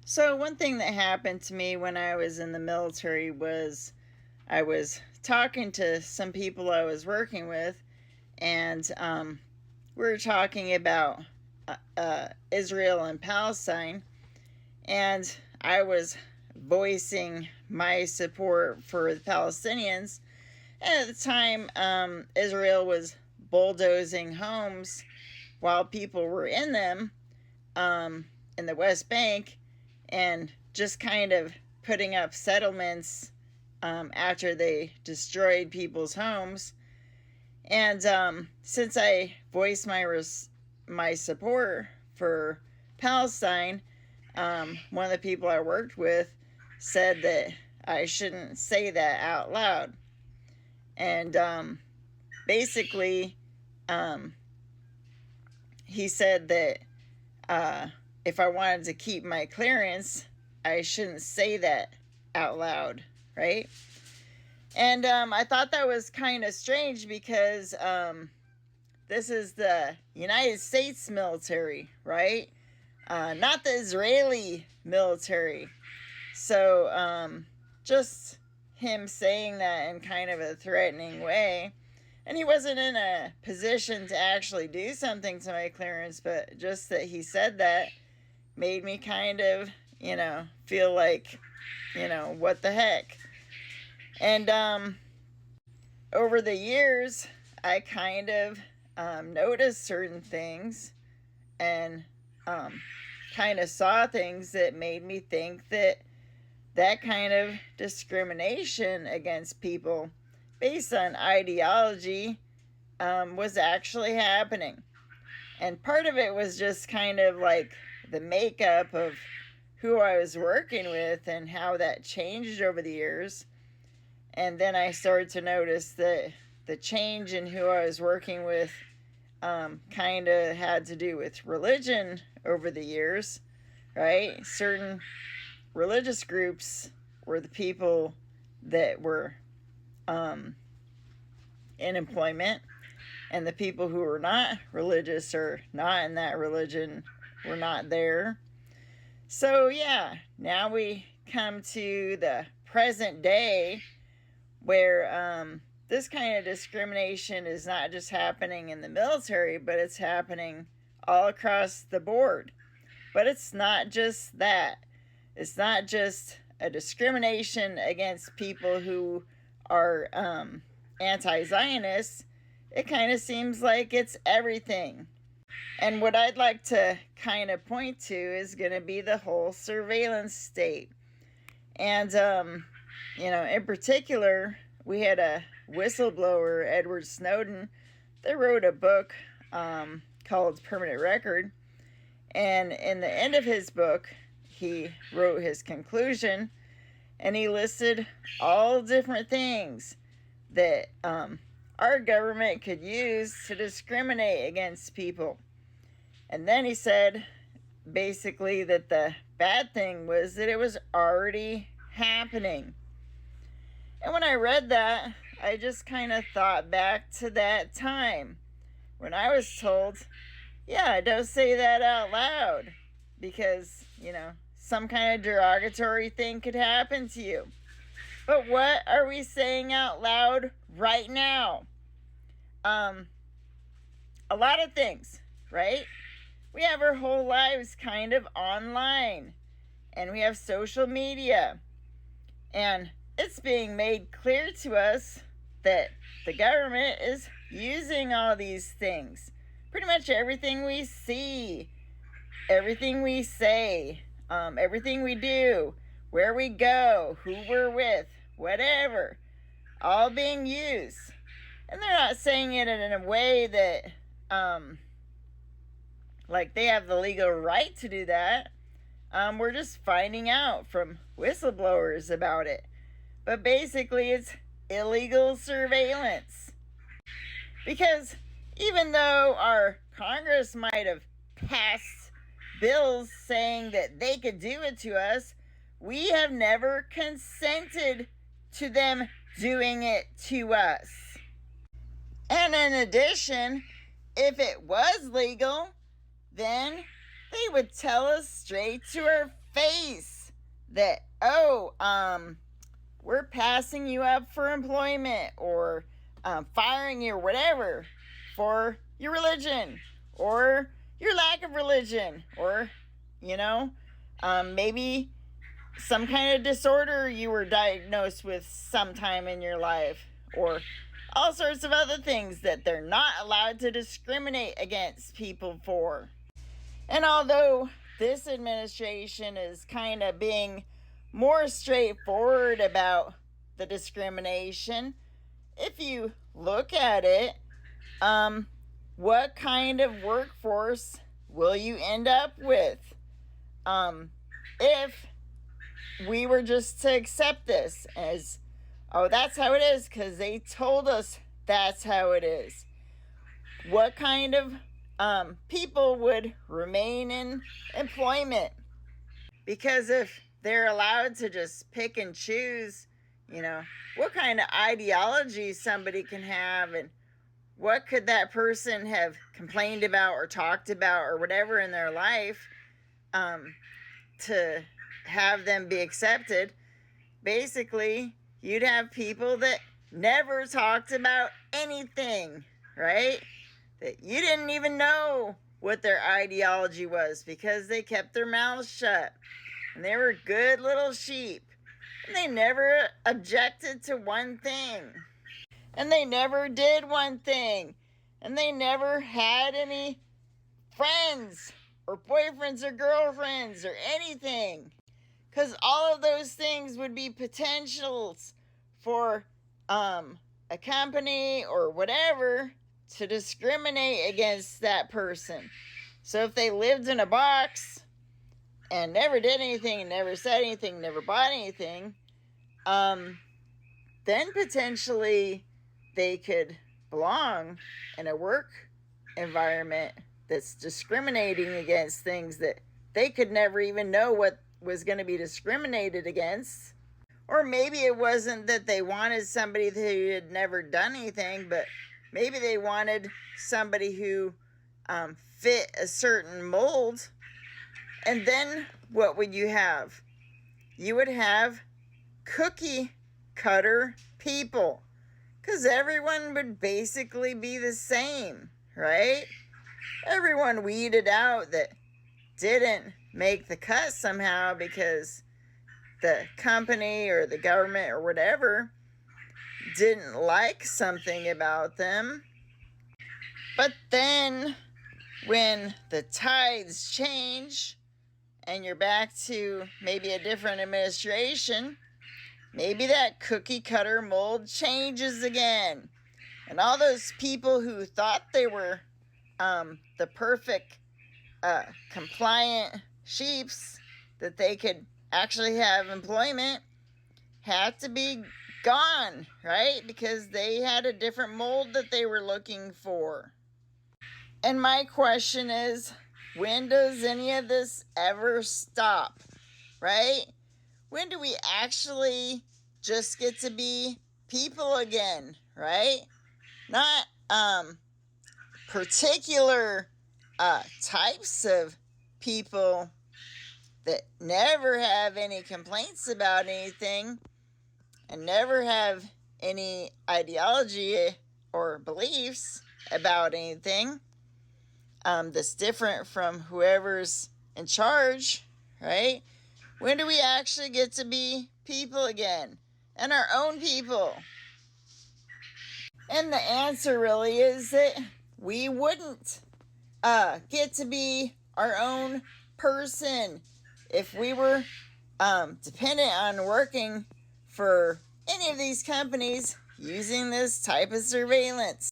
So, one thing that happened to me when I was in the military was I was talking to some people I was working with, and we were talking about Israel and Palestine, and I was voicing my support for the Palestinians. And at the time, Israel was bulldozing homes while people were in them in the West Bank and just kind of putting up settlements after they destroyed people's homes. And since I voiced my support for Palestine, one of the people I worked with said that I shouldn't say that out loud. And basically, um, he said that if I wanted to keep my clearance, I shouldn't say that out loud, right? And I thought that was kind of strange because this is the United States military, right? Not the Israeli military. So just him saying that in kind of a threatening way. And he wasn't in a position to actually do something to my clearance, but just that he said that made me kind of, feel like, what the heck. And over the years, I kind of noticed certain things and kind of saw things that made me think that that kind of discrimination against people based on ideology was actually happening. And part of it was just kind of like the makeup of who I was working with and how that changed over the years. And then I started to notice that the change in who I was working with kind of had to do with religion over the years, right? Certain religious groups were the people that were in employment, and the people who were not religious or not in that religion were not there. So, yeah, now we come to the present day where this kind of discrimination is not just happening in the military, but it's happening all across the board. But it's not just that. It's not just a discrimination against people who are anti-Zionists. It kind of seems like it's everything. And what I'd like to kind of point to is going to be the whole surveillance state. And, in particular, we had a whistleblower, Edward Snowden, that wrote a book called Permanent Record. And in the end of his book, he wrote his conclusion, and he listed all different things that our government could use to discriminate against people. And then he said basically that the bad thing was that it was already happening. And when I read that, I just kind of thought back to that time when I was told, yeah, don't say that out loud because, some kind of derogatory thing could happen to you. But what are we saying out loud right now? A lot of things, right? We have our whole lives kind of online, and we have social media, and it's being made clear to us that the government is using all these things. Pretty much everything we see, everything we say, everything we do, where we go, who we're with, whatever, all being used. And they're not saying it in a way that, like they have the legal right to do that. We're just finding out from whistleblowers about it. But basically, it's illegal surveillance. Because even though our Congress might have passed bills saying that they could do it to us, we have never consented to them doing it to us. And in addition, if it was legal, then they would tell us straight to our face that, oh, we're passing you up for employment, or firing you, or whatever, for your religion or your lack of religion, or, you know, maybe some kind of disorder you were diagnosed with sometime in your life, or all sorts of other things that they're not allowed to discriminate against people for. And although this administration is kind of being more straightforward about the discrimination, if you look at it, what kind of workforce will you end up with if we were just to accept this as, oh, that's how it is because they told us that's how it is? What kind of people would remain in employment? Because if they're allowed to just pick and choose, you know, what kind of ideology somebody can have, and what could that person have complained about or talked about or whatever in their life to have them be accepted. Basically, you'd have people that never talked about anything, right? That you didn't even know what their ideology was because they kept their mouths shut. And they were good little sheep. And they never objected to one thing. And they never did one thing. And they never had any friends or boyfriends or girlfriends or anything. Because all of those things would be potentials for a company or whatever to discriminate against that person. So if they lived in a box and never did anything and never said anything, never bought anything, then potentially they could belong in a work environment that's discriminating against things that they could never even know what was going to be discriminated against. Or maybe it wasn't that they wanted somebody who had never done anything, but maybe they wanted somebody who fit a certain mold. And then what would you have? You would have cookie cutter people, because everyone would basically be the same, right? Everyone weeded out that didn't make the cut somehow because the company or the government or whatever didn't like something about them. But then when the tides change and you're back to maybe a different administration, maybe that cookie cutter mold changes again. And all those people who thought they were the perfect compliant sheeps that they could actually have employment had to be gone, right? Because they had a different mold that they were looking for. And my question is, when does any of this ever stop, right? When do we actually just get to be people again, right? Not particular types of people that never have any complaints about anything and never have any ideology or beliefs about anything that's different from whoever's in charge, right? When do we actually get to be people again and our own people? And the answer really is that we wouldn't get to be our own person if we were dependent on working for any of these companies using this type of surveillance.